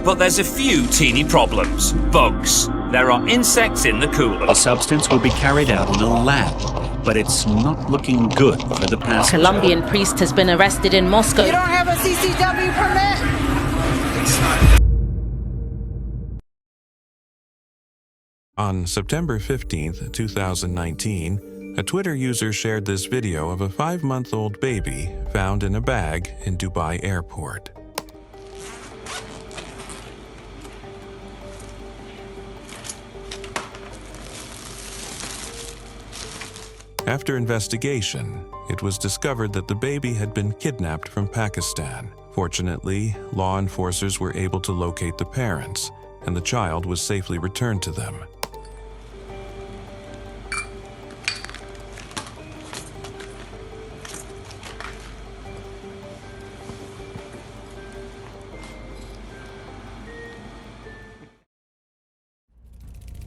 But there's a few teeny problems. Bugs. There are insects in the cooler. A substance will be carried out in a lab, but it's not looking good for the passenger. Colombian priest has been arrested in Moscow. You don't have a CCW permit? On September 15th, 2019, a Twitter user shared this video of a 5-month-old baby found in a bag in Dubai airport. After investigation, it was discovered that the baby had been kidnapped from Pakistan. Fortunately, law enforcers were able to locate the parents, and the child was safely returned to them.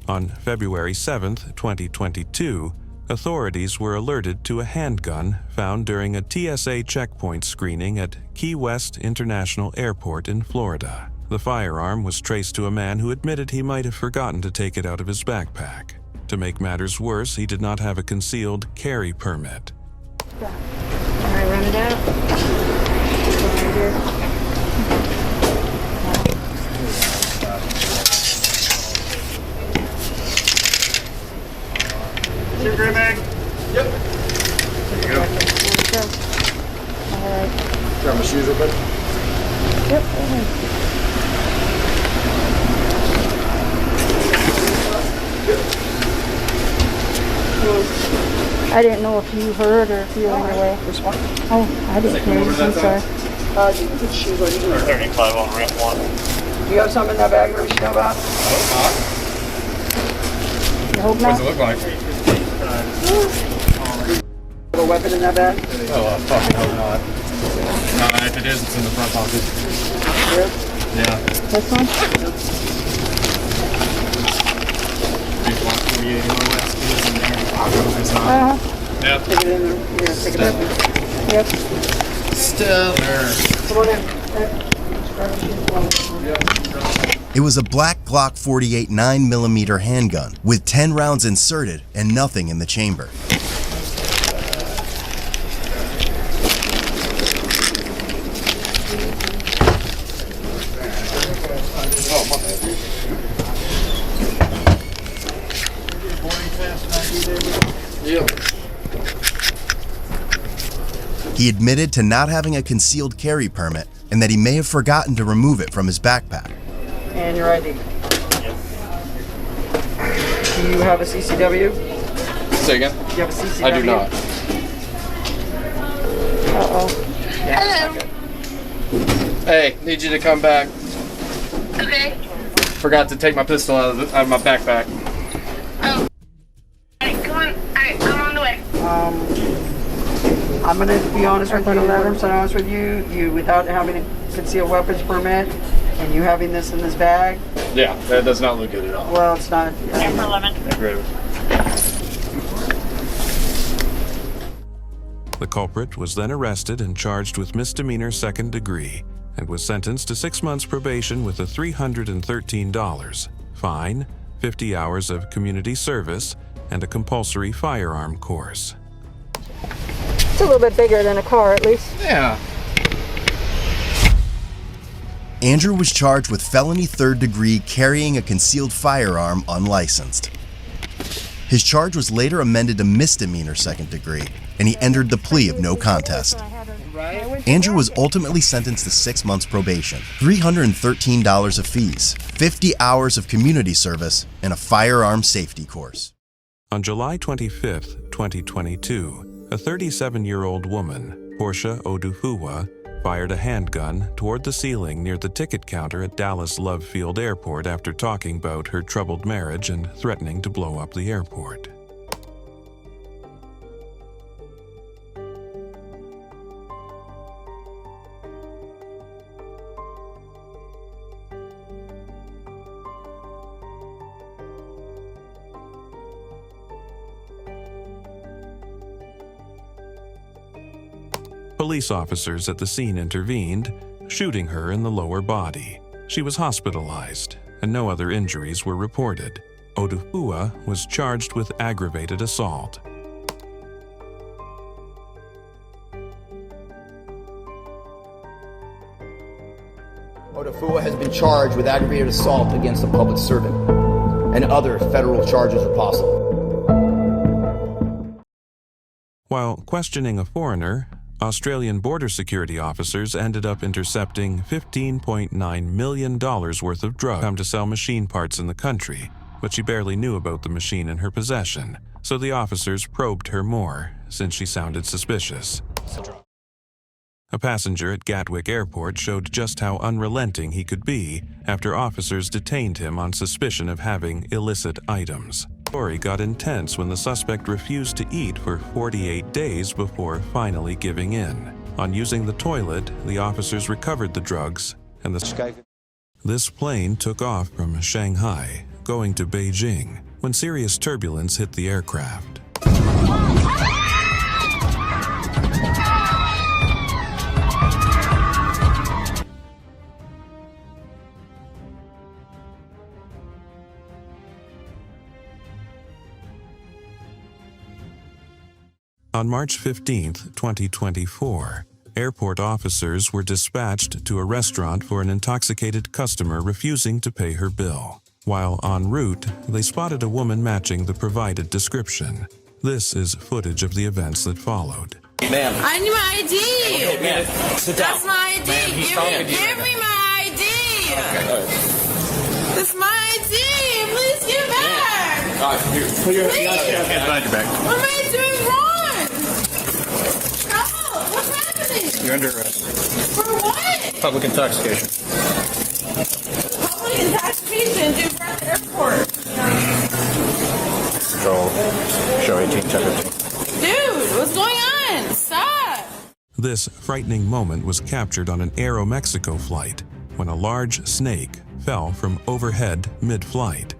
On February 7, 2022, authorities were alerted to a handgun found during a TSA checkpoint screening at Key West International Airport in Florida. The firearm was traced to a man who admitted he might have forgotten to take it out of his backpack. To make matters worse, he did not have a concealed carry permit. Can I run it out? Sugar bag? Yep. There you go. All right. Grab my shoes open. Yep. I didn't know if you heard or if you were on your way. This one? Oh, I didn't hear you. I'm sorry. You can put shoes on. You can 35 on ramp 1. Do you have something in that bag that we should know about? You hope What not? does it look like? A weapon in that bag? Oh, fucking hope not. If it is, it's in the front pocket. Yeah. This one? Yep. Take it in there. Yeah, take it in. Yep. Still there. Come on in. It was a black Glock 48 9mm handgun with 10 rounds inserted and nothing in the chamber. He admitted to not having a concealed carry permit and that he may have forgotten to remove it from his backpack. And your ID. Do you have a CCW? Say again? Do you have a CCW? I do not. Uh-oh. Yeah. Hello. Hey, need you to come back. Okay. Forgot to take my pistol out of my backpack. Oh. Alright, come on. Alright, I'm on the way. I'm going to be honest with you, 100% honest with you. You, without having a concealed weapons permit, and you having this in this bag, Yeah, that does not look good at all. well, it's not. Number 11. Agree. The culprit was then arrested and charged with misdemeanor second degree and was sentenced to 6 months probation with a $313 fine, 50 hours of community service, and a compulsory firearm course. It's a little bit bigger than a car, at least. Yeah. Andrew was charged with felony third degree carrying a concealed firearm unlicensed. His charge was later amended to misdemeanor second degree, and he entered the plea of no contest. Andrew was ultimately sentenced to 6 months probation, $313 of fees, 50 hours of community service, and a firearm safety course. On July 25, 2022, a 37-year-old woman, Portia Odufuwa, fired a handgun toward the ceiling near the ticket counter at Dallas Love Field Airport after talking about her troubled marriage and threatening to blow up the airport. Police officers at the scene intervened, shooting her in the lower body. She was hospitalized, and no other injuries were reported. Odufua was charged with aggravated assault. Odufua has been charged with aggravated assault against a public servant, and other federal charges are possible. While questioning a foreigner, Australian border security officers ended up intercepting $15.9 million worth of drugs come to sell machine parts in the country, but she barely knew about the machine in her possession, so the officers probed her more, since she sounded suspicious. A passenger at Gatwick Airport showed just how unrelenting he could be after officers detained him on suspicion of having illicit items. The story got intense when the suspect refused to eat for 48 days before finally giving in. On using the toilet, the officers recovered the drugs, and this plane took off from Shanghai, going to Beijing, when serious turbulence hit the aircraft. On March 15, 2024, airport officers were dispatched to a restaurant for an intoxicated customer refusing to pay her bill. While en route, they spotted a woman matching the provided description. This is footage of the events that followed. Ma'am. I need my ID. Okay, ma'am. Sit down. That's my ID. Ma'am, he's Give me my ID. Okay. That's my ID. Please give back. All right, here. Put your hands behind your back. What am I doing wrong? What's happening? You're under arrest. For what? Public intoxication. Public intoxication due from the airport. Control. Show 18, check 15. Dude, what's going on? Stop. This frightening moment was captured on an Aeromexico flight when a large snake fell from overhead mid-flight.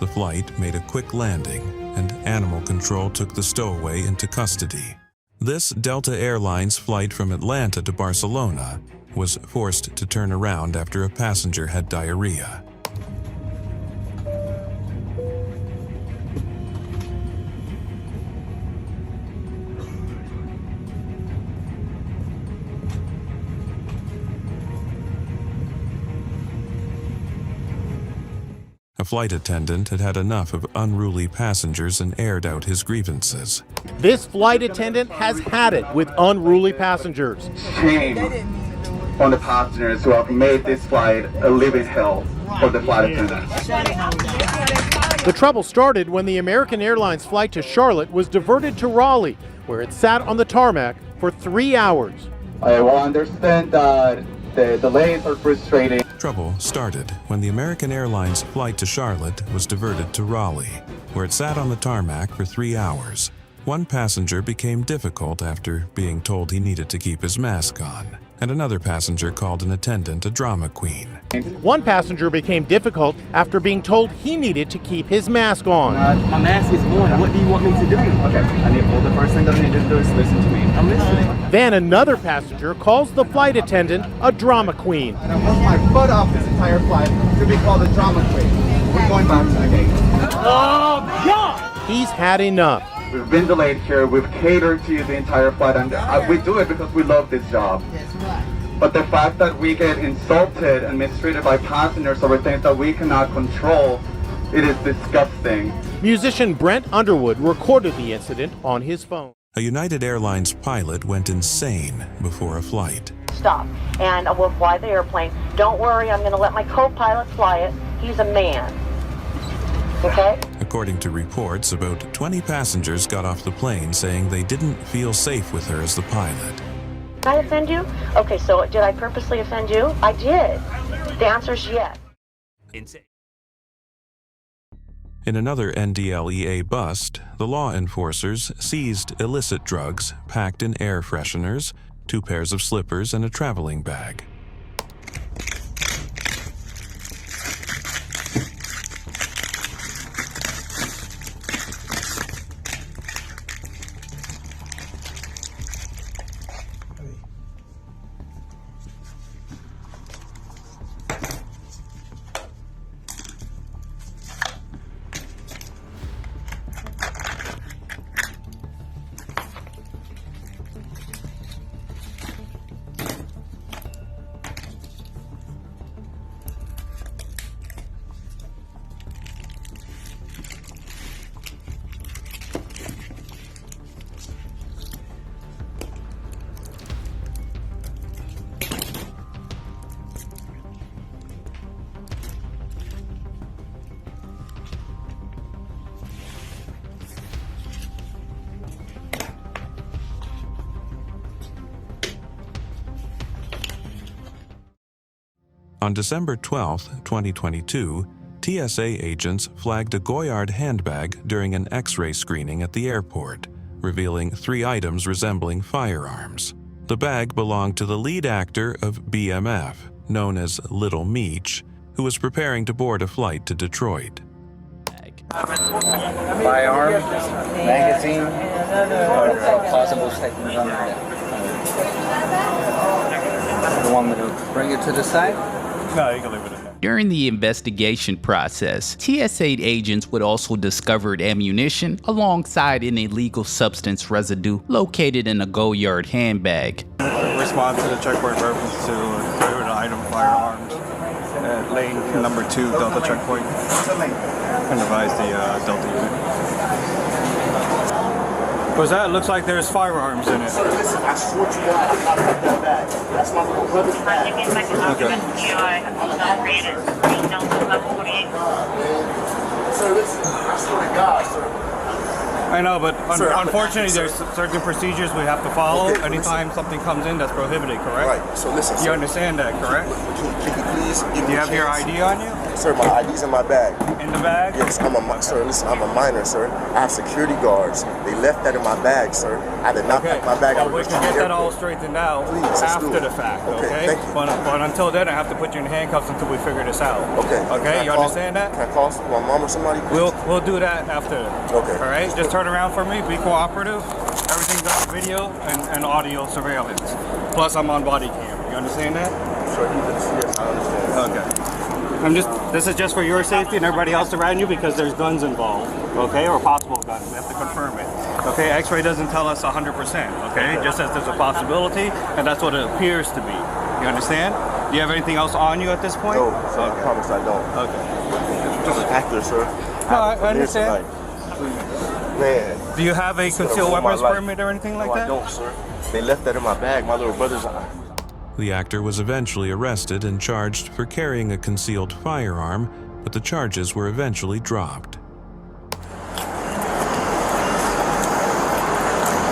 The flight made a quick landing, and Animal Control took the stowaway into custody. This Delta Airlines flight from Atlanta to Barcelona was forced to turn around after a passenger had diarrhea. A flight attendant had had enough of unruly passengers and aired out his grievances. This flight attendant has had it with unruly passengers. Shame on the passengers who have made this flight a living hell for the flight attendants. The trouble started when the American Airlines flight to Charlotte was diverted to Raleigh, where it sat on the tarmac for 3 hours. I will understand that the delays are frustrating. Trouble started when the American Airlines flight to Charlotte was diverted to Raleigh, where it sat on the tarmac for 3 hours. One passenger became difficult after being told he needed to keep his mask on, and another passenger called an attendant a drama queen. One passenger became difficult after being told he needed to keep his mask on. My mask is on. What do you want me to do? Okay, the first thing that I need to do is listen to me. I'm listening. Then another passenger calls the flight attendant a drama queen. And I want my foot off this entire flight to be called a drama queen. We're going back to the gate. Oh, God! He's had enough. We've been delayed here. We've catered to you the entire flight, and we do it because we love this job. But the fact that we get insulted and mistreated by passengers over things that we cannot control, it is disgusting. Musician Brent Underwood recorded the incident on his phone. A United Airlines pilot went insane before a flight. Stop, and we'll fly the airplane. Don't worry, I'm going to let my co-pilot fly it. He's a man. Okay? According to reports, about 20 passengers got off the plane saying they didn't feel safe with her as the pilot. Did I offend you? Okay, so did I purposely offend you? I did. The answer is yes. In another NDLEA bust, the law enforcers seized illicit drugs packed in air fresheners, 2 pairs of slippers, and a traveling bag. On December 12, 2022, TSA agents flagged a Goyard handbag during an X-ray screening at the airport, revealing 3 items resembling firearms. The bag belonged to the lead actor of BMF, known as Little Meech, who was preparing to board a flight to Detroit. Firearms, magazine, or possible seconds on that. You want me to bring it to the side? No, you can leave it in there. During the investigation process, TSA agents would also discover ammunition alongside an illegal substance residue located in a Goyard handbag. Response to the checkpoint reference to an item firearms at lane number 2 Delta checkpoint. And advise the Delta unit. Because that looks like there's firearms in it. So listen, I swear to God, I'm not putting that bag. That's my little brother's bag. Okay. Sir, listen, I swear to God, sir. I know, but Sir, unfortunately, there's certain procedures we have to follow anytime something comes in that's prohibited, correct? Right. So listen, you understand that, correct? Can you please give me Do you have your ID on you? Sir, my ID's in my bag. In the bag? Yes, sir, listen, I'm a minor, sir. I have security guards. They left that in my bag, sir. I did not pack my bag. Well, we can get that all straightened out after the fact, okay? Thank you. But until then, I have to put you in handcuffs until we figure this out. Okay. Okay, you understand that? Can I call my mom or somebody, please? We'll do that after. Okay. All right, just turn around for me, be cooperative. Everything's on video and audio surveillance. Plus, I'm on body cam. You understand that? Sure, yes, I understand. Okay. This is just for your safety and everybody else around you because there's guns involved, okay, or possible guns. We have to confirm it. Okay, X-ray doesn't tell us 100%, okay? Just says there's a possibility, and that's what it appears to be. You understand? Do you have anything else on you at this point? No, sir, I promise I don't. Okay. Just an actor, sir. No, I understand. Man. Do you have a concealed weapons permit or anything like that? No, I don't, sir. They left that in my bag. My little brother's. The actor was eventually arrested and charged for carrying a concealed firearm, but the charges were eventually dropped.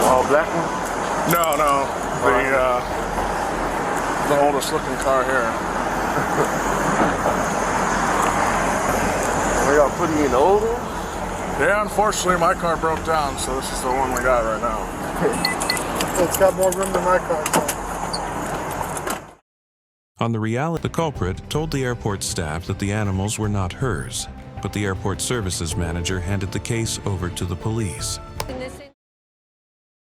All black one? No. The oldest looking car here. Are y'all putting me in the old one? Yeah, unfortunately my car broke down, so this is the one we got right now. It's got more room than my car. On the reality, the culprit told the airport staff that the animals were not hers, but the airport services manager handed the case over to the police.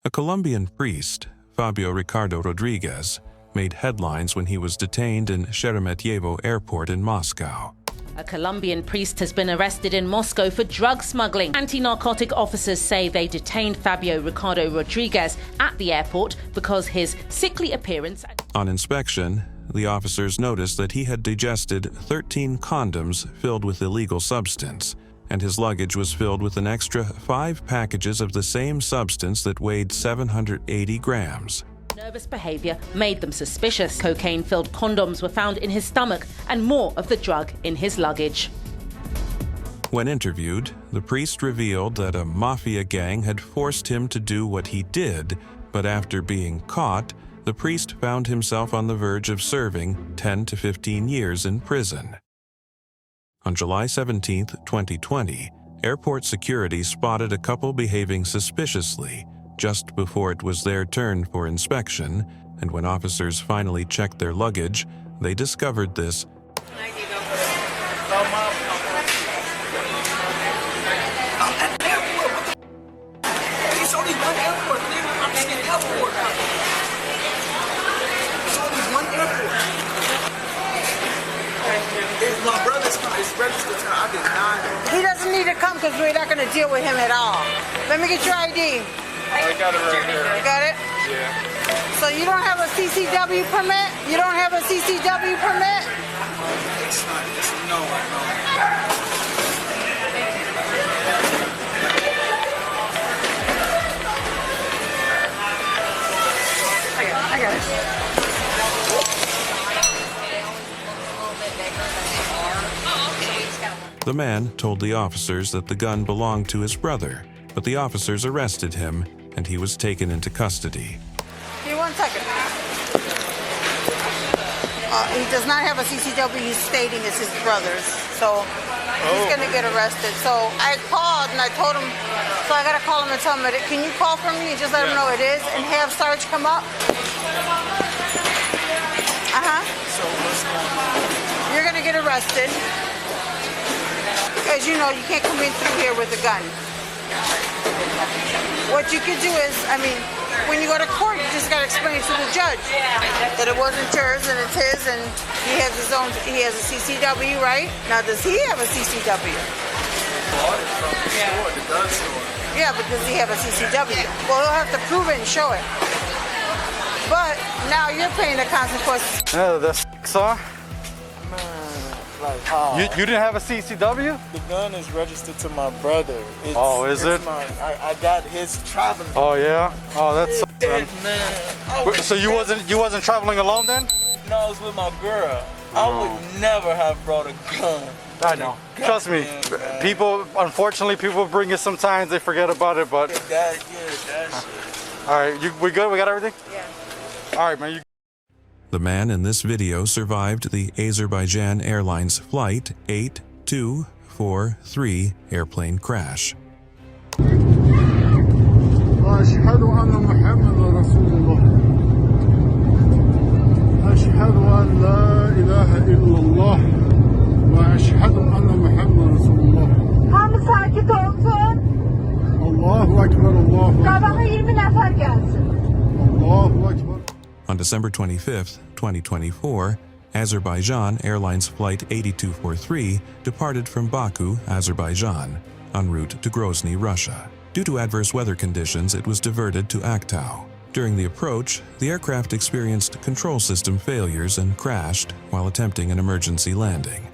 A Colombian priest, Fabio Ricardo Rodriguez, made headlines when he was detained in Sheremetyevo Airport in Moscow. A Colombian priest has been arrested in Moscow for drug smuggling. Anti-narcotic officers say they detained Fabio Ricardo Rodriguez at the airport because his sickly appearance. On inspection, the officers noticed that he had digested 13 condoms filled with illegal substance, and his luggage was filled with an extra 5 packages of the same substance that weighed 780 grams. Nervous behavior made them suspicious. Cocaine-filled condoms were found in his stomach and more of the drug in his luggage. When interviewed, the priest revealed that a mafia gang had forced him to do what he did, but after being caught, the priest found himself on the verge of serving 10 to 15 years in prison. On July 17, 2020, Airport security spotted a couple behaving suspiciously just before it was their turn for inspection, and when officers finally checked their luggage, they discovered this. It's only one airport. I'm just getting airport. It's only one airport. My brother's car is registered to I did not. He doesn't need to come because we're not going to deal with him at all. Let me get your ID. I got it right here. You got it? Yeah. So you don't have a CCW permit? You don't have a CCW permit? It's not. It's no. I got it. The man told the officers that the gun belonged to his brother, but the officers arrested him and he was taken into custody. Give me 1 second. He does not have a CCW. He's stating it's his brother's. So he's going to get arrested. So I called and I told him, so I got to call him and tell him, can you call for me and just let him know it is and have Sarge come up? So what's going on? You're going to get arrested. Because you know you can't come in through here with a gun. What you could do is, when you go to court, you just got to explain to the judge that it wasn't yours and it's his, and he has his own. He has a CCW, right? Now, does he have a CCW? Bought it from the store, the gun store. Yeah, but does he have a CCW? Well, he'll have to prove it and show it. But now you're paying the consequences. Yeah, that's huh? Like how? You didn't have a CCW? The gun is registered to my brother. It's, is it? I got his traveling. Oh yeah. Oh, that's man. So you wasn't traveling alone then? No, I was with my girl. I would never have brought a gun. I know. Trust me. Unfortunately, people bring it sometimes. They forget about it, but. That shit. All right, we good? We got everything? Yeah. All right, man. The man in this video survived the Azerbaijan Airlines Flight 8243 airplane crash. أشهد أن محمد رسول الله. أشهد أن لا إله إلا الله. وأشهد أن محمد رسول الله. Hamı sakit olsun. Allahu Ekber, Allahu Ekber. Sabaha 20 nefer gelsin. Allahu Ekber. On December 25, 2024, Azerbaijan Airlines Flight 8243 departed from Baku, Azerbaijan, en route to Grozny, Russia. Due to adverse weather conditions, it was diverted to Aktau. During the approach, the aircraft experienced control system failures and crashed while attempting an emergency landing.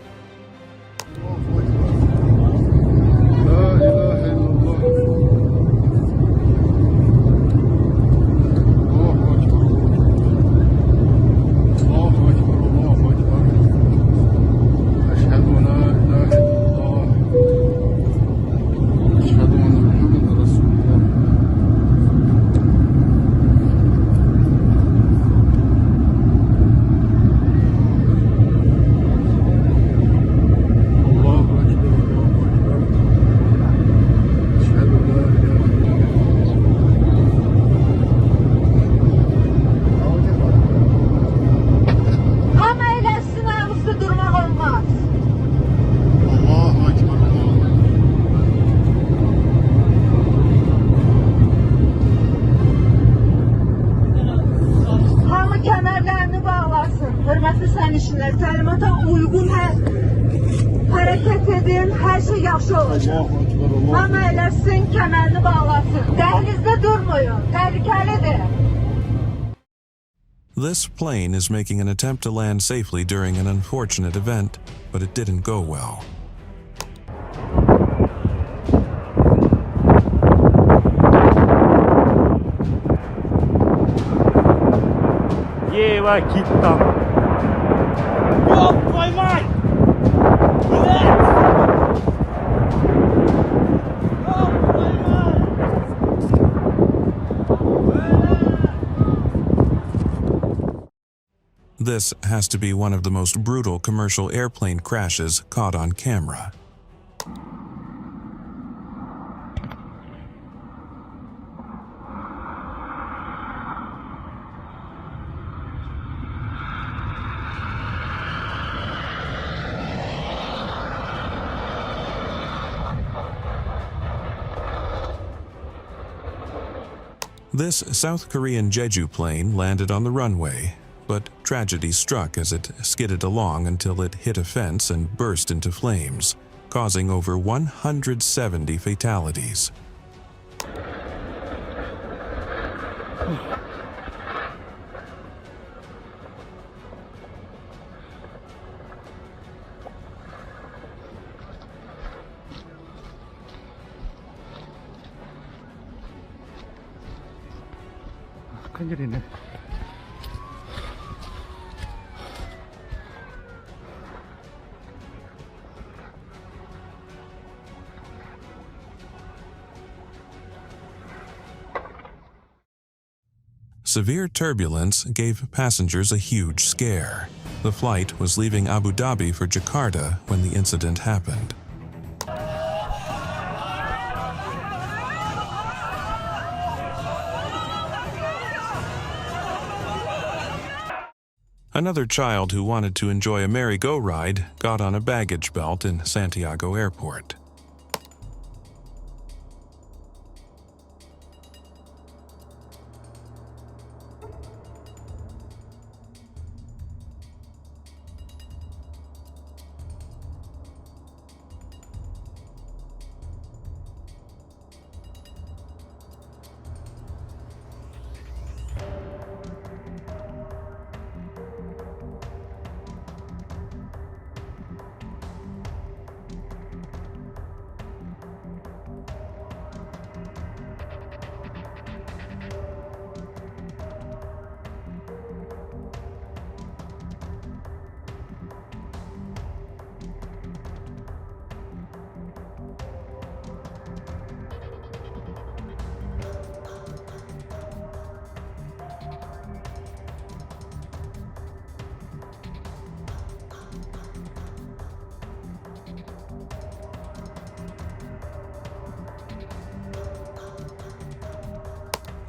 This plane is making an attempt to land safely during an unfortunate event, but it didn't go well. Ева кита. Ёб твою мать! This has to be one of the most brutal commercial airplane crashes caught on camera. This South Korean Jeju plane landed on the runway, but tragedy struck as it skidded along until it hit a fence and burst into flames, causing over 170 fatalities. 큰일이네. Severe turbulence gave passengers a huge scare. The flight was leaving Abu Dhabi for Jakarta when the incident happened. Another child who wanted to enjoy a merry-go-ride got on a baggage belt in Santiago Airport.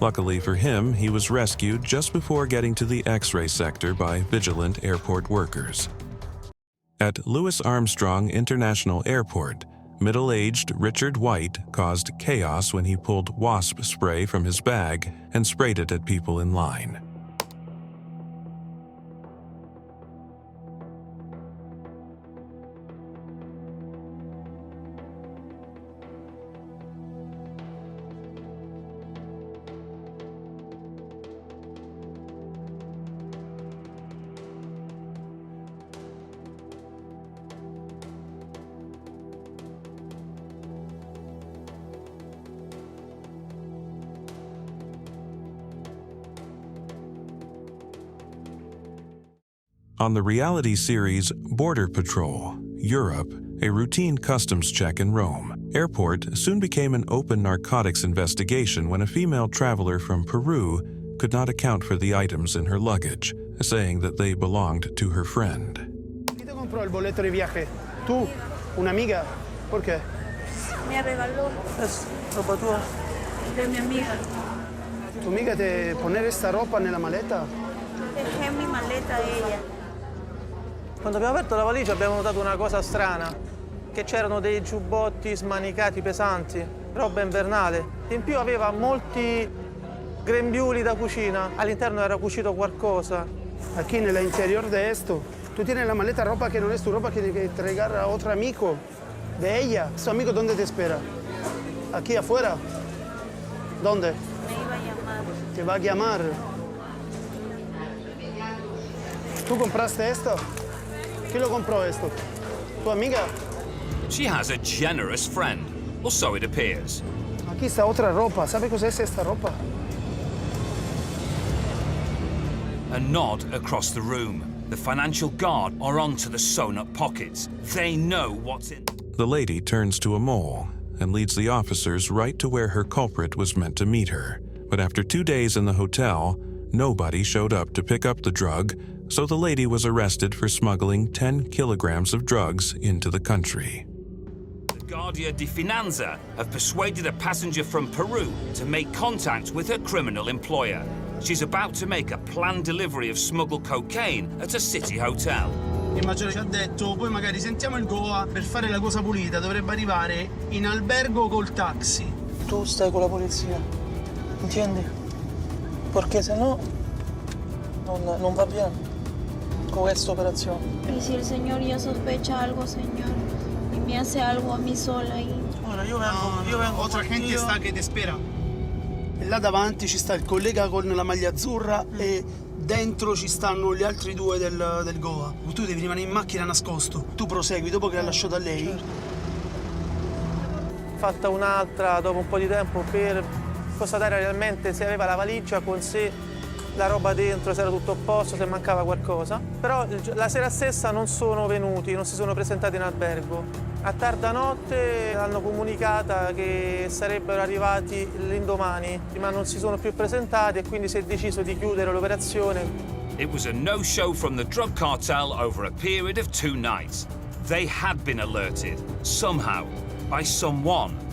Luckily for him, he was rescued just before getting to the X-ray sector by vigilant airport workers. At Louis Armstrong International Airport, middle-aged Richard White caused chaos when he pulled wasp spray from his bag and sprayed it at people in line. On the reality series Border Patrol, Europe, a routine customs check in Rome, airport soon became an open narcotics investigation when a female traveler from Peru could not account for the items in her luggage, saying that they belonged to her friend. ¿Quién te compró el boleto de viaje? ¿Tú? ¿Una amiga? ¿Por qué? Me regaló. Es ropa tua. De mi amiga. ¿Tu amiga te poner esta ropa nella maleta? Dejé mi maleta a ella. Quando abbiamo aperto la valigia abbiamo notato una cosa strana, che c'erano dei giubbotti smanicati pesanti, roba invernale. In più aveva molti grembiuli da cucina, all'interno era cucito qualcosa. Aquí en el interior de esto, tú tienes la maleta ropa que no es tu ropa que te regala a otro amigo de ella. ¿Su amigo dónde te espera? ¿Aquí afuera? ¿Dónde? Me iba a llamar. Te va a llamar. ¿Tú compraste esto? ¿Quién lo compró esto? ¿Tu amiga? She has a generous friend, or so it appears. Aquí está otra ropa. ¿Sabe qué es esta ropa? A nod across the room. The financial guard are onto the sewn-up pockets. They know what's in. The lady turns to a mole and leads the officers right to where her culprit was meant to meet her. But after 2 days in the hotel, nobody showed up to pick up the drug, so the lady was arrested for smuggling 10 kilograms of drugs into the country. The Guardia di Finanza have persuaded a passenger from Peru to make contact with her criminal employer. She's about to make a planned delivery of smuggled cocaine at a city hotel. Il maggiore ci ha detto, poi magari sentiamo il Goa per fare la cosa pulita, dovrebbe arrivare in albergo col taxi. Tu stai con la polizia, entiende? Perché se no non va bien con questa operazione. Y si el Señor ya sospecha algo, Señor, y me hace algo a mí sola y... Ora io vengo Otra gente sta che ti spera. E là davanti ci sta il collega con la maglia azzurra e dentro ci stanno gli altri due del Goa. Tu devi rimanere in macchina nascosto. Tu prosegui dopo che l'ha lasciato a lei. Fatta un'altra dopo un po' di tempo per constatare realmente se aveva la valigia con sé, la roba dentro, se era tutto a posto, se mancava qualcosa. Però la sera stessa non sono venuti, non si sono presentati in albergo. A tarda notte hanno comunicata che sarebbero arrivati l'indomani, ma non si sono più presentati e quindi si è deciso di chiudere l'operazione. It was a no-show from the drug cartel over a period of 2 nights. They had been alerted, somehow, by someone.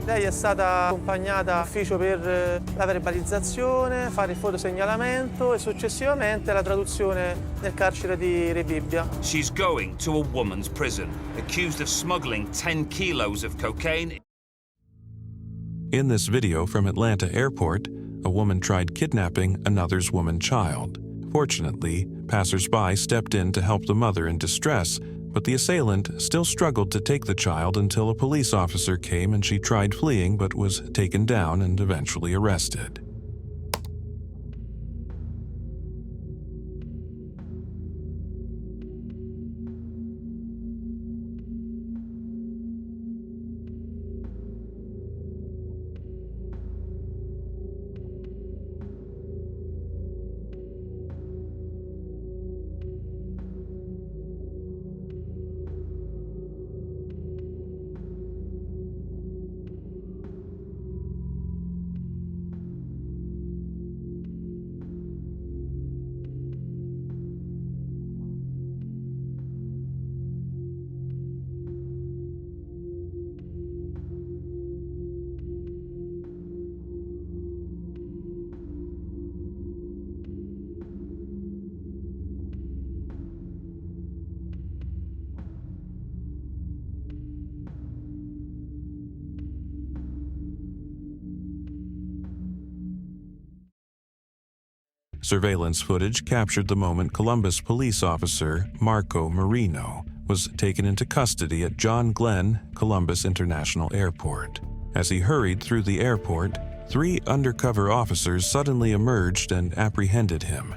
Lei è stata accompagnata all'ufficio per la verbalizzazione, fare il fotosegnalamento e successivamente la traduzione nel carcere di Rebibbia. She's going to a woman's prison, accused of smuggling 10 kilos of cocaine. In this video from Atlanta Airport, a woman tried kidnapping another's woman child. Fortunately, passers-by stepped in to help the mother in distress, but the assailant still struggled to take the child until a police officer came and she tried fleeing but was taken down and eventually arrested. Surveillance footage captured the moment Columbus police officer Marco Marino was taken into custody at John Glenn Columbus International Airport. As he hurried through the airport, 3 undercover officers suddenly emerged and apprehended him.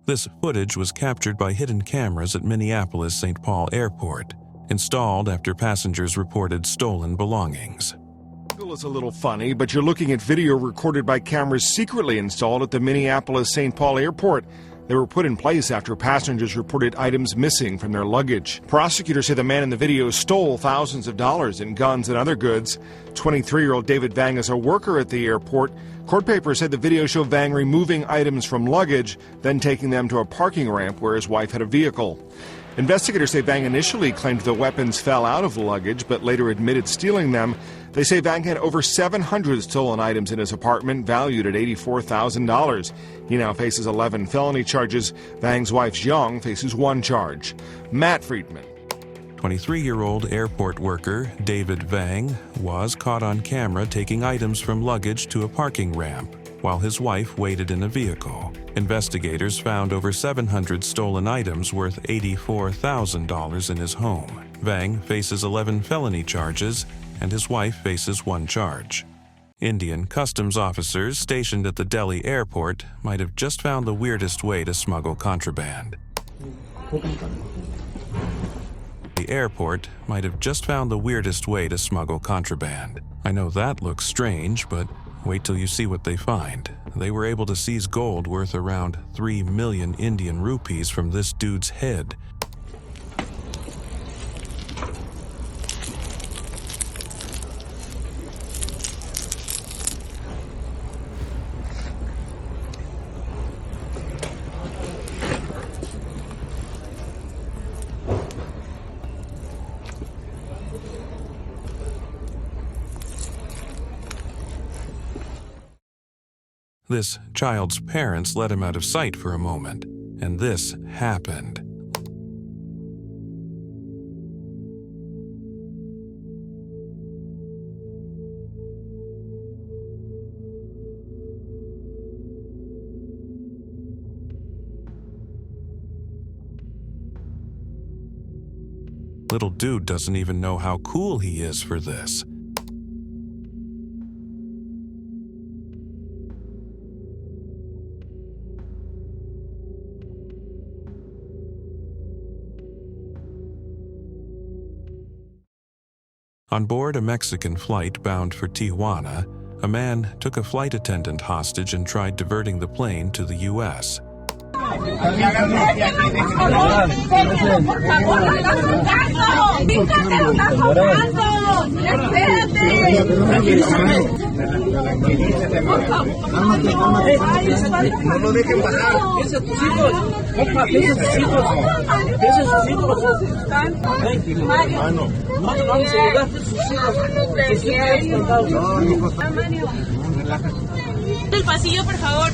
This footage was captured by hidden cameras at Minneapolis-St. Paul Airport, installed after passengers reported stolen belongings. It's a little funny, but you're looking at video recorded by cameras secretly installed at the Minneapolis-St. Paul Airport. They were put in place after passengers reported items missing from their luggage. Prosecutors say the man in the video stole thousands of dollars in guns and other goods. 23-year-old David Vang is a worker at the airport. Court papers said the video showed Vang removing items from luggage, then taking them to a parking ramp where his wife had a vehicle. Investigators say Vang initially claimed the weapons fell out of the luggage, but later admitted stealing them. They say Vang had over 700 stolen items in his apartment, valued at $84,000. He now faces 11 felony charges. Vang's wife, Xiong, faces 1 charge. Matt Friedman. 23-year-old airport worker David Vang was caught on camera taking items from luggage to a parking ramp while his wife waited in a vehicle. Investigators found over 700 stolen items worth $84,000 in his home. Vang faces 11 felony charges, and his wife faces 1 charge. Indian customs officers stationed at the Delhi airport might have just found the weirdest way to smuggle contraband. the airport might have just found the weirdest way to smuggle contraband. I know that looks strange, but wait till you see what they find. They were able to seize gold worth around 3 million Indian rupees from this dude's head. This child's parents let him out of sight for a moment, and this happened. Little dude doesn't even know how cool he is for this. On board a Mexican flight bound for Tijuana, a man took a flight attendant hostage and tried diverting the plane to the U.S. Del pasillo, por favor.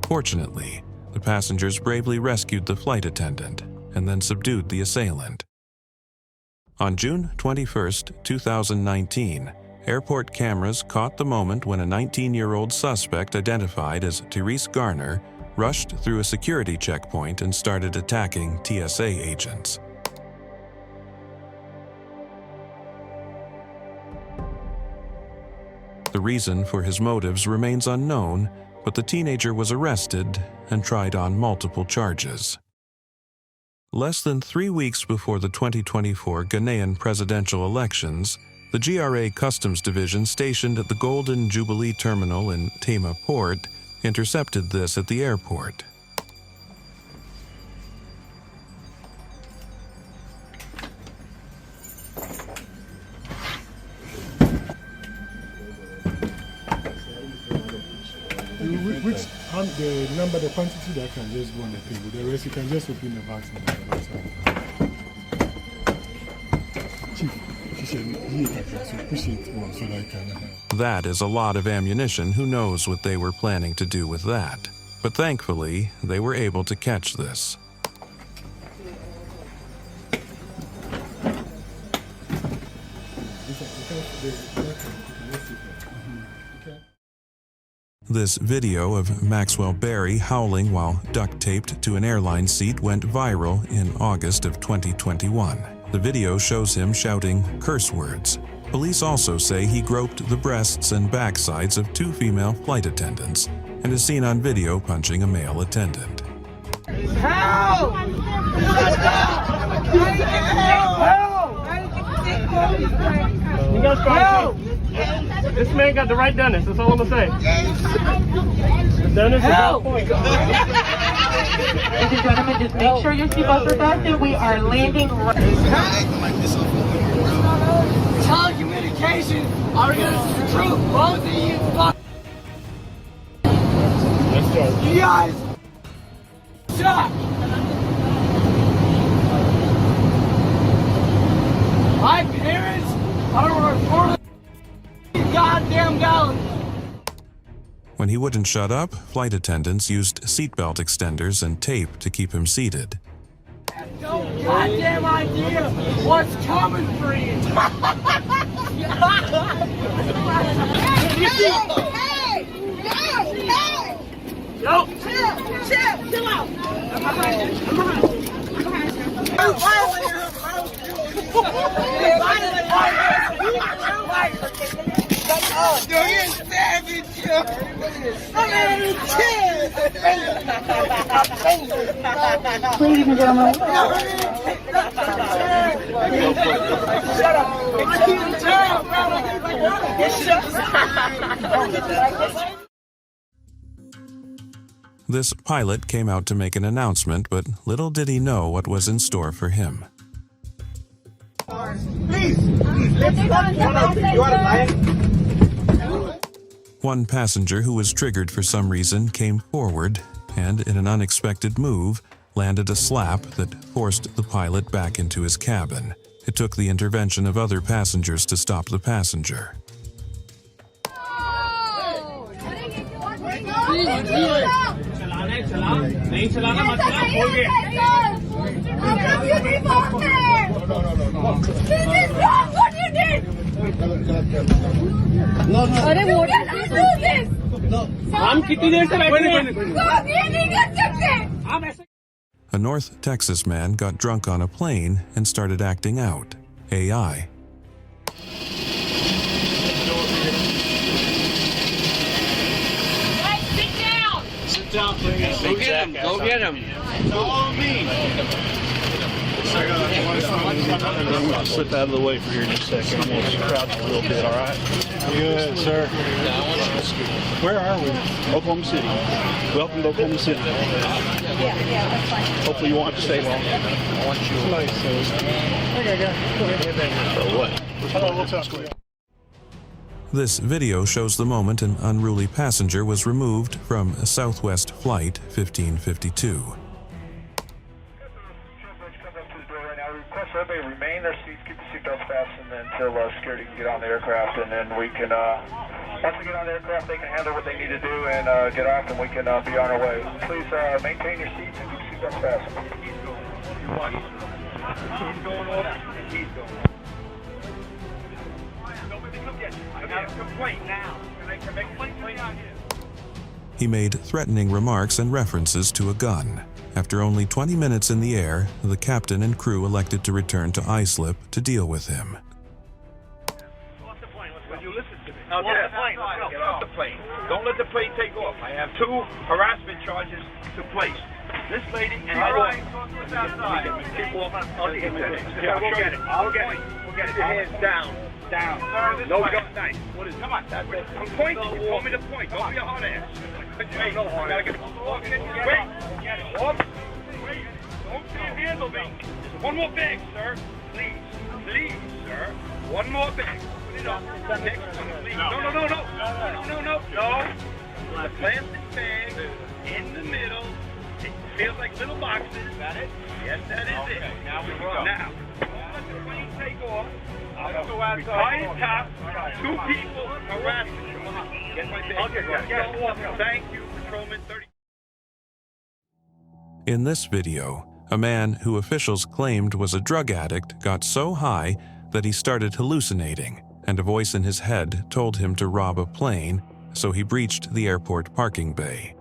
Fortunately, the passengers bravely rescued the flight attendant and then subdued the assailant. On June 21, 2019, airport cameras caught the moment when a 19-year-old suspect identified as Therese Garner rushed through a security checkpoint and started attacking TSA agents. The reason for his motives remains unknown, but the teenager was arrested and tried on multiple charges. Less than 3 weeks before the 2024 Ghanaian presidential elections, the GRA Customs Division stationed at the Golden Jubilee Terminal in Tema Port intercepted this at the airport. Which the number, the quantity that can just go on the table. The rest you can just open the box and the box. Chief, she said he can push it more so that I can. That is a lot of ammunition. Who knows what they were planning to do with that? But thankfully, they were able to catch this. This video of Maxwell Berry howling while duct-taped to an airline seat went viral in August of 2021. The video shows him shouting curse words. Police also say he groped the breasts and backsides of 2 female flight attendants and is seen on video punching a male attendant. Help! You guys help! This man got the right dentist, that's all I'm gonna say. The dentist is on point. Ladies and gentlemen, just make sure your seatbelts are fastened. We are landing right. Telecommunication, are you the truth? Both of you fuck. Let's go. You guys suck. My parents are reporting goddamn galleys. When he wouldn't shut up, flight attendants used seatbelt extenders and tape to keep him seated. No goddamn idea what's coming for you. Hey! Yo! Chill out! Ladies and gentlemen. Shut up. This pilot came out to make an announcement, but little did he know what was in store for him. One passenger who was triggered for some reason came forward and, in an unexpected move, landed a slap that forced the pilot back into his cabin. It took the intervention of other passengers to stop the passenger. A North Texas man got drunk on a plane and started acting out. AI. Sit down, please. Go get him. Go get him. Follow me. I'm going to slip out of the way for here in a second. I'm going to crouch a little bit, all right? Good, sir. Where are we? Oklahoma City. Welcome to Oklahoma City. Yeah, that's fine. Hopefully you want to stay long. I want you to. Nice, so what? Hello, we'll talk to you. This video shows the moment an unruly passenger was removed from a Southwest Flight 1552. Everybody remain in their seats, keep the seatbelts fastened until security can get on the aircraft, and then we can, once we get on the aircraft, they can handle what they need to do and get off, and we can be on our way. Please maintain your seats and keep your seatbelts fastened. He's going over. He's going over. Nobody come get you. I have a complaint now. Can I make a complaint out here? He made threatening remarks and references to a gun. After only 20 minutes in the air, the captain and crew elected to return to Islip to deal with him. Off the plane. Will you listen to me? Off the plane. Get off the plane. Don't let the plane take off. I have 2 harassment charges to place. This lady and all right, talk to us outside. Keep off. I'll get it. I'll get it. I'll get it. We'll get it. Your hands down. Down. Sir, no gun. Nice. What is it? Come on. That's it. I'm pointing. You told me to point. Don't be a hard ass. Wait. I gotta get it. Wait. Get it. Off. Wait. Don't handle me. Just one more bag, sir. Please. Please, sir. One more bag. Put it up. Next one, please. No. The plastic bag in the middle. It feels like little boxes. Is that it? Yes, that is it. Now we go. Now, don't let the plane take off. I'll go outside. Top. 2 people harassing you. Get my bag. Thank you, Patrolman 30. In this video, a man who officials claimed was a drug addict got so high that he started hallucinating, and a voice in his head told him to rob a plane, so he breached the airport parking bay.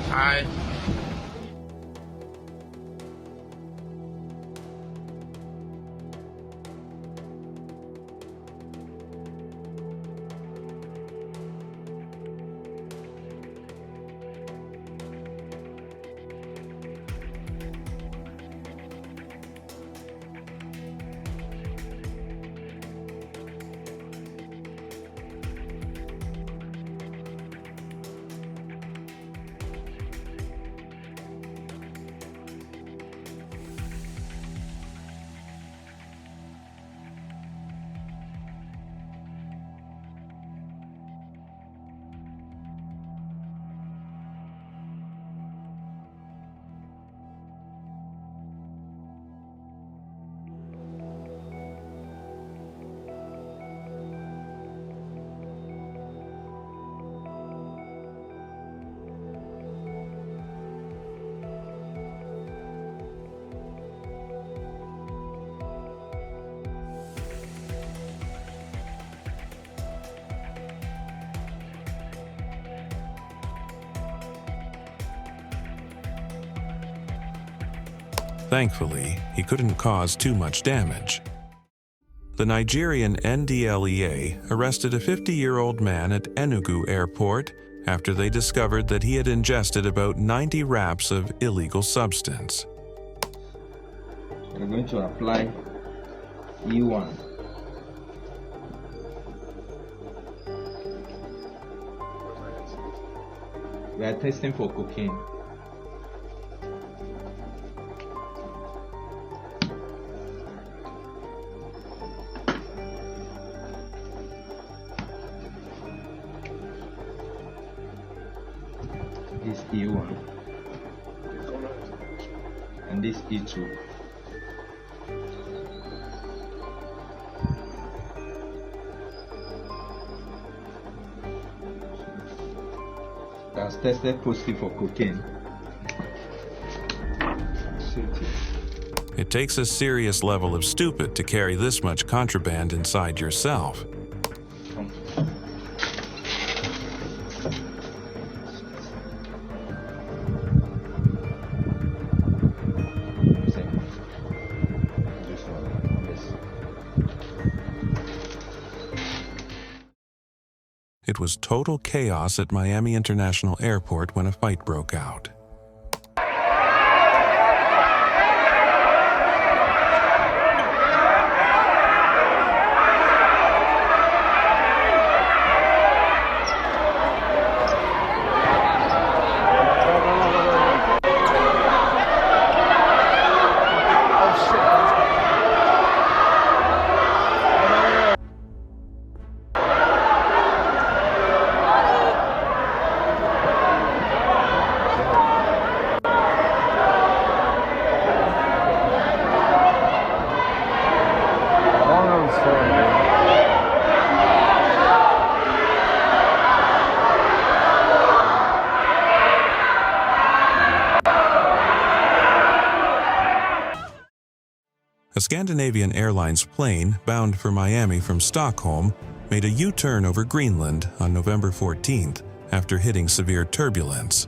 Hi. Thankfully, he couldn't cause too much damage. The Nigerian NDLEA arrested a 50-year-old man at Enugu Airport after they discovered that he had ingested about 90 wraps of illegal substance. We're going to apply E1. We are testing for cocaine. This E1 and this E2. That's tested positive for cocaine. It takes a serious level of stupid to carry this much contraband inside yourself. It was total chaos at Miami International Airport when a fight broke out. A Scandinavian Airlines plane bound for Miami from Stockholm made a U-turn over Greenland on November 14th after hitting severe turbulence.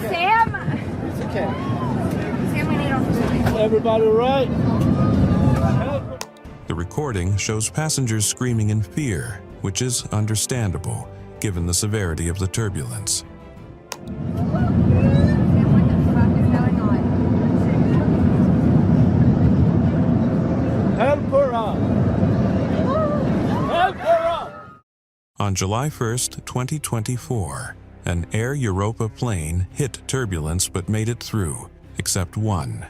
Sam! It's okay. Sam, we need our Everybody right? The recording shows passengers screaming in fear, which is understandable given the severity of the turbulence. Help her up! Help her up! On July 1st, 2024, an Air Europa plane hit turbulence but made it through, except one.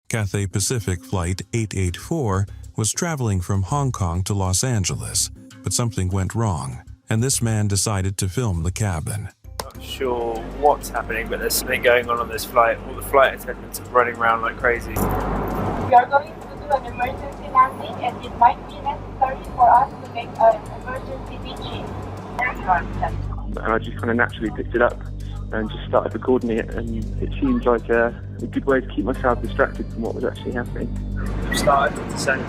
Cathay Pacific Flight 884 was traveling from Hong Kong to Los Angeles, but something went wrong, and this man decided to film the cabin. Not sure what's happening, but there's something going on this flight. All the flight attendants are running around like crazy. We are going to do an emergency landing, and it might be necessary for us to make an emergency beaching. And I just kind of naturally picked it up and just started recording it, and it seemed like a good way to keep myself distracted from what was actually happening. We started to descend,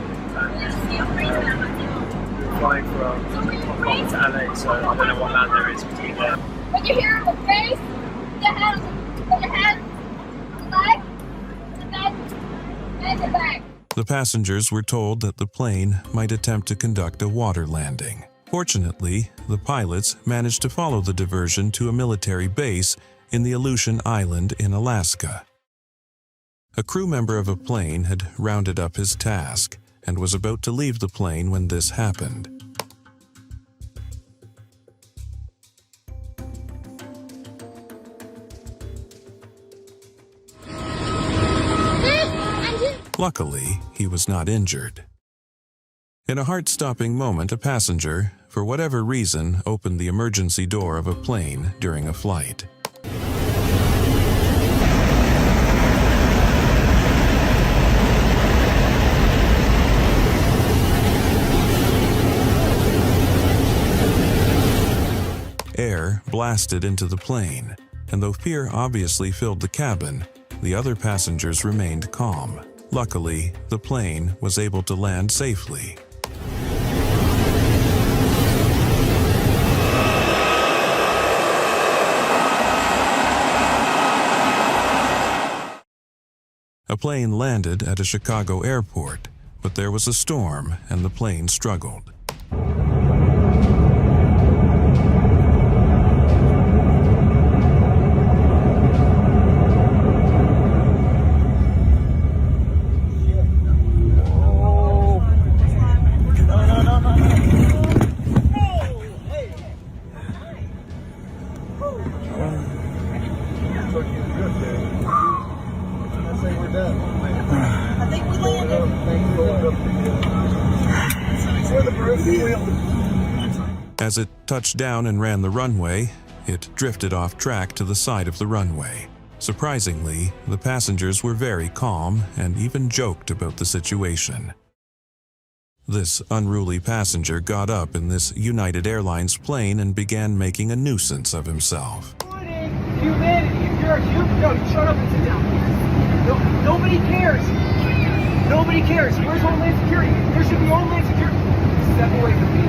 flying from Hong Kong to LA, so I don't know what land there is between there. Put your hair on the face, put your hands on the leg, and the back. The passengers were told that the plane might attempt to conduct a water landing. Fortunately, the pilots managed to follow the diversion to a military base in the Aleutian Island in Alaska. A crew member of a plane had rounded up his task and was about to leave the plane when this happened. Luckily, he was not injured. In a heart-stopping moment, a passenger, for whatever reason, opened the emergency door of a plane during a flight. Air blasted into the plane, and though fear obviously filled the cabin, the other passengers remained calm. Luckily, the plane was able to land safely. A plane landed at a Chicago airport, but there was a storm and the plane struggled. As it touched down and ran the runway, it drifted off track to the side of the runway. Surprisingly, the passengers were very calm and even joked about the situation. This unruly passenger got up in this United Airlines plane and began making a nuisance of himself. Humanity, if you're a human, no, shut up and sit down. Nobody cares. Nobody cares. Where's Homeland Security? There should be Homeland Security. Step away from me.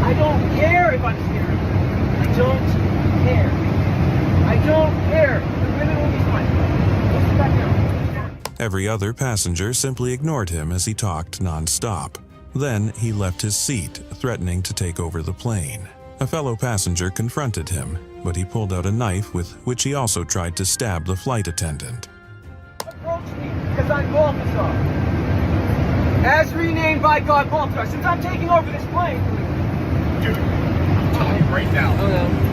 I don't care if I'm scared. I don't care. I don't care. The women will be fine. Let's sit back down. Every other passenger simply ignored him as he talked non-stop. Then he left his seat, threatening to take over the plane. A fellow passenger confronted him, but he pulled out a knife with which he also tried to stab the flight attendant. Approach me, because I'm Balthazar. As renamed by God Balthazar, since I'm taking over this plane. Dude, I'm telling you right now.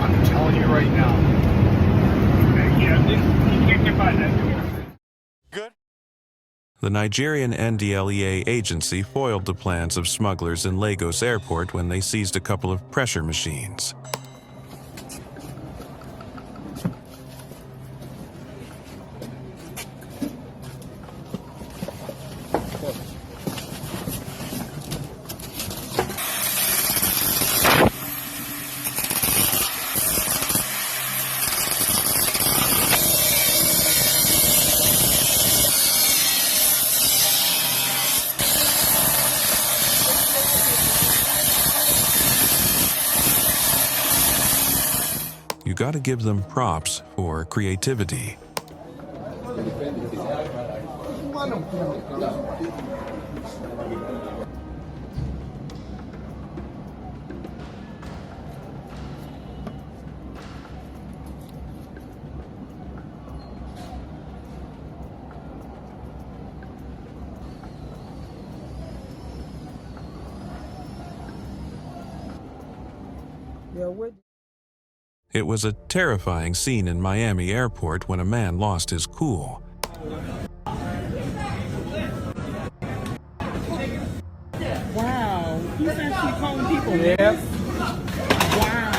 I'm telling you right now. Yeah, you can't get by that. Good. The Nigerian NDLEA agency foiled the plans of smugglers in Lagos Airport when they seized a couple of pressure machines. You gotta give them props for creativity. It was a terrifying scene in Miami airport when a man lost his cool. Wow, he's actually calling people. Yep. Wow.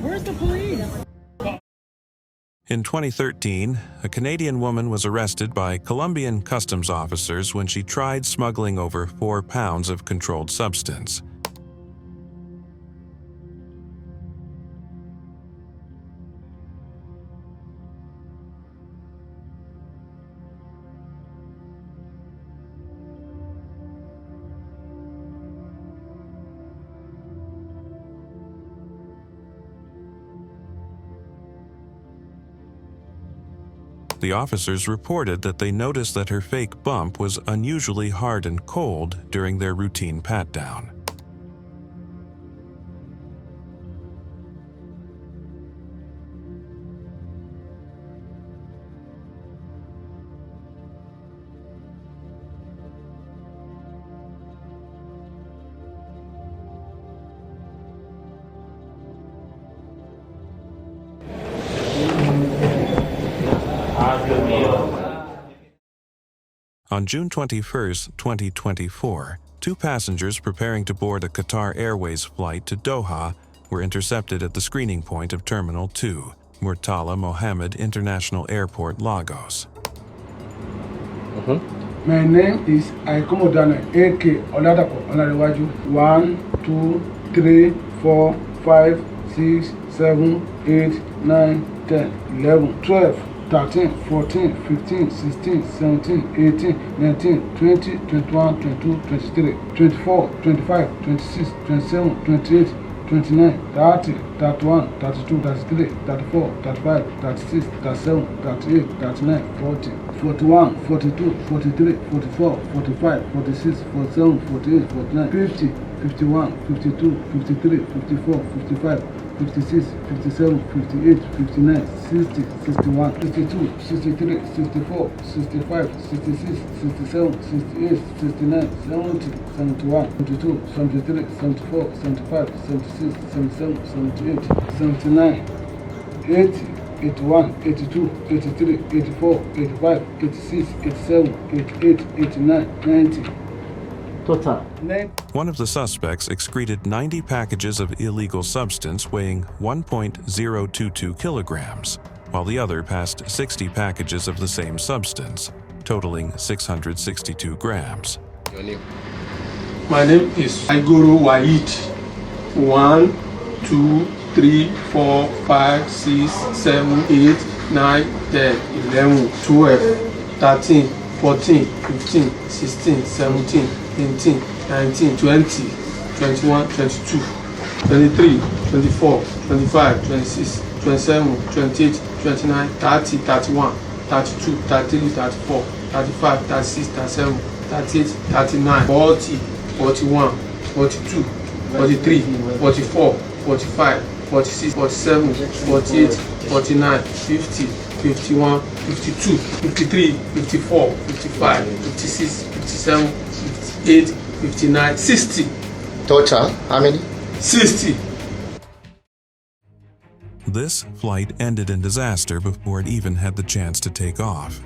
Where's the police? In 2013, a Canadian woman was arrested by Colombian customs officers when she tried smuggling over 4 pounds of controlled substance. The officers reported that they noticed that her fake bump was unusually hard and cold during their routine pat-down. On June 21, 2024, 2 passengers preparing to board a Qatar Airways flight to Doha were intercepted at the screening point of Terminal 2, Murtala Mohammed International Airport, Lagos. My name is Aikomodane AK Oladapo Olarewaju. 1, 2, 3, 4, 5, 6, 7, 8, 9, 10, 11, 12, 13, 14, 15, 16, 17, 18, 19, 20, 21, 22, 23, 24, 25, 26, 27, 28, 29, 30, 31, 32, 33, 34, 35, 36, 37, 38, 39, 40, 41, 42, 43, 44, 45, 46, 47, 48, 49, 50, 51, 52, 53, 54, 55, 56, 57, 58, 59, 60, 61, 62, 63, 64, 65, 66, 67, 68, 69, 70, 71, 72, 73, 74, 75, 76, 77, 78, 79, 80, 81, 82, 83, 84, 85, 86, 87, 88, 89, 90. Total. One of the suspects excreted 90 packages of illegal substance weighing 1.022 kilograms, while the other passed 60 packages of the same substance, totaling 662 grams. Your name? My name is Igoro Waid. 1, 2, 3, 4, 5, 6, 7, 8, 9, 10, 11, 12, 13, 14, 15, 16, 17, 18, 19, 20, 21, 22, 23, 24, 25, 26, 27, 28, 29, 30, 31, 32, 33, 34, 35, 36, 37, 38, 39, 40, 41, 42, 43, 44, 45, 46, 47, 48, 49, 50, 51, 52, 53, 54, 55, 56, 57, 58, 59, 60. Total, how many? 60. This flight ended in disaster before it even had the chance to take off.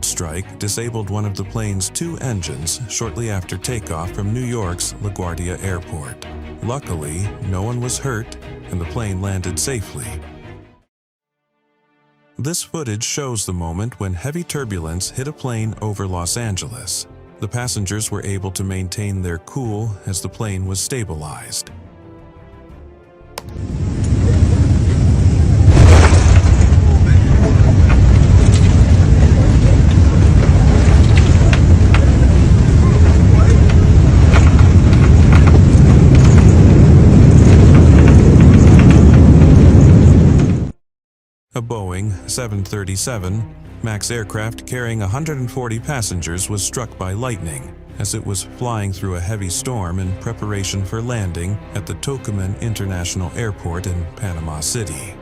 Strike disabled one of the plane's 2 engines shortly after takeoff from New York's LaGuardia Airport. Luckily, no one was hurt and the plane landed safely. This footage shows the moment when heavy turbulence hit a plane over Los Angeles. The passengers were able to maintain their cool as the plane was stabilized. A Boeing 737 MAX aircraft carrying 140 passengers was struck by lightning as it was flying through a heavy storm in preparation for landing at the Tucumán International Airport in Panama City.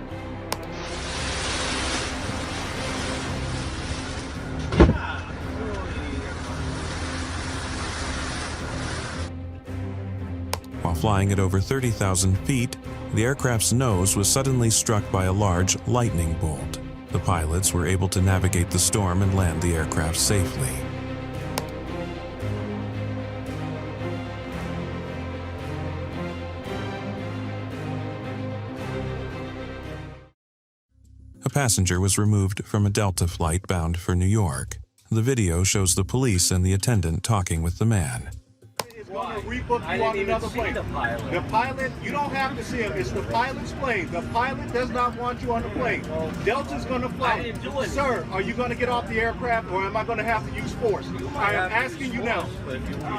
While flying at over 30,000 feet, the aircraft's nose was suddenly struck by a large lightning bolt. The pilots were able to navigate the storm and land the aircraft safely. A passenger was removed from a Delta flight bound for New York. The video shows the police and the attendant talking with the man. Rebook you on another plane. The pilot, you don't have to see him. It's the pilot's plane. The pilot does not want you on the plane. Delta's going to fly. I didn't do it. Sir, are you going to get off the aircraft or am I going to have to use force? I am asking you now.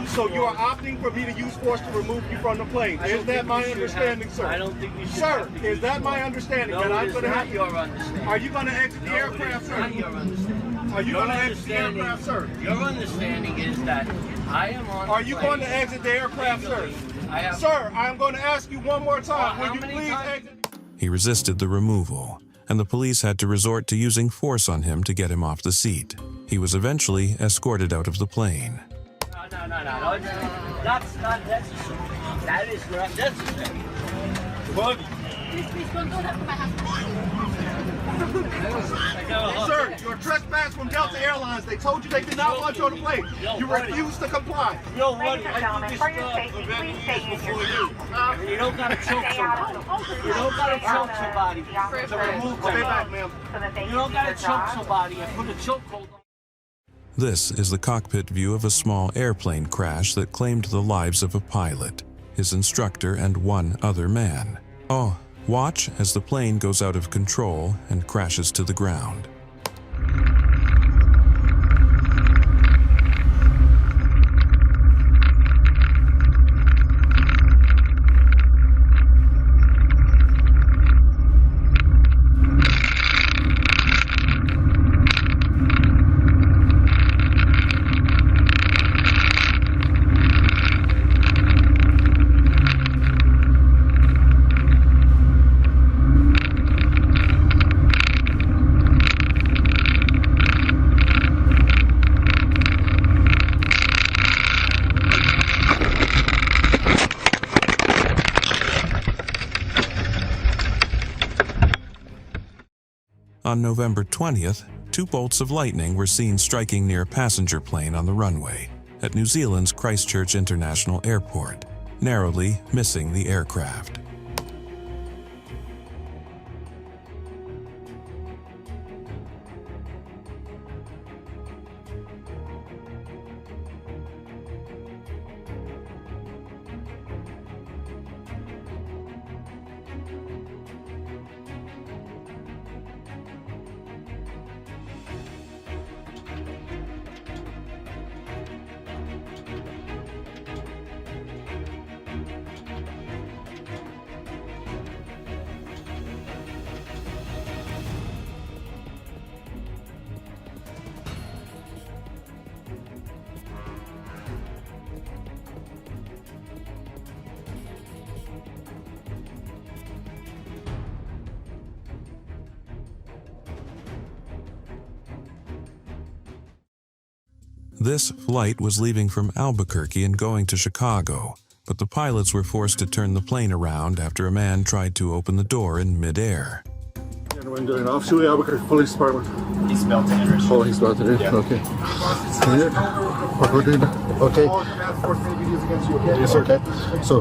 So you are opting for me to use force to remove you from the plane. Is that my understanding, sir? I don't think you should. Sir, is that my understanding? That I'm going to have your understanding. Are you going to exit the aircraft, sir? Not your understanding. Are you going to exit the aircraft, sir? Your understanding is that I am on. Are you going to exit the aircraft, sir? Sir, I am going to ask you one more time. Will you please exit? He resisted the removal, and the police had to resort to using force on him to get him off the seat. He was eventually escorted out of the plane. No. That's not necessary. That is not necessary. Sir, you're trespassing from Delta Airlines. They told you they did not want you on the plane. You refused to comply. Ladies and gentlemen, for your safety, please stay in your seats. You don't gotta choke somebody. You don't gotta choke somebody to remove Stay back, ma'am. You don't gotta choke somebody and put a chokehold on. This is the cockpit view of a small airplane crash that claimed the lives of a pilot, his instructor, and one other man. Oh, watch as the plane goes out of control and crashes to the ground. On November 20th, 2 bolts of lightning were seen striking near a passenger plane on the runway at New Zealand's Christchurch International Airport, narrowly missing the aircraft. This flight was leaving from Albuquerque and going to Chicago, but the pilots were forced to turn the plane around after a man tried to open the door in midair. Anyone doing Officer Albuquerque Police Department? He's about to enter. Oh, he's about to enter? Yeah. Okay. Okay. Yes, sir. Okay. So,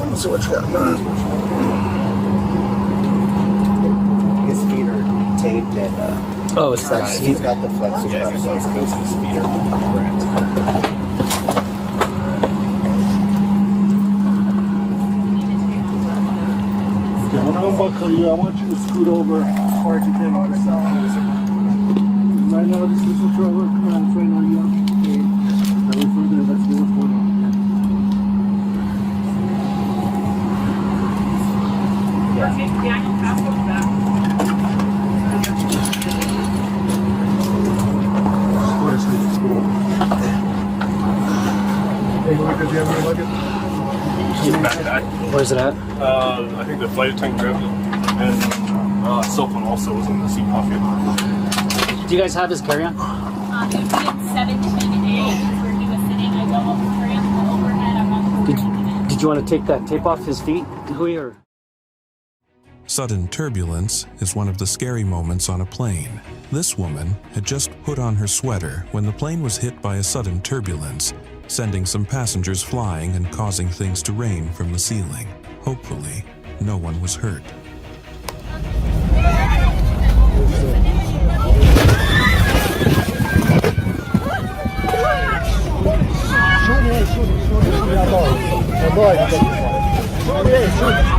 let's see what you got. His feet are taped and oh, it's that he's got the flexor. Yeah, his feet are wrapped. Okay, when I unbuckle you, I want you to scoot over as far as you can on the side. Right now, this is the trouble. Come on, friend, are you on? Okay. That way from there, let's do what's going on. Where's it at? I think the flight attendant grabbed it, and cell phone also was in the seat pocket. Do you guys have his carry-on? It was 7 to 10 a day where he was sitting. I go over for him, go overhead. I'm not sure. Did you want to take that tape off his feet? Or? Sudden turbulence is one of the scary moments on a plane. This woman had just put on her sweater when the plane was hit by a sudden turbulence, sending some passengers flying and causing things to rain from the ceiling. Hopefully, no one was hurt. Shoot.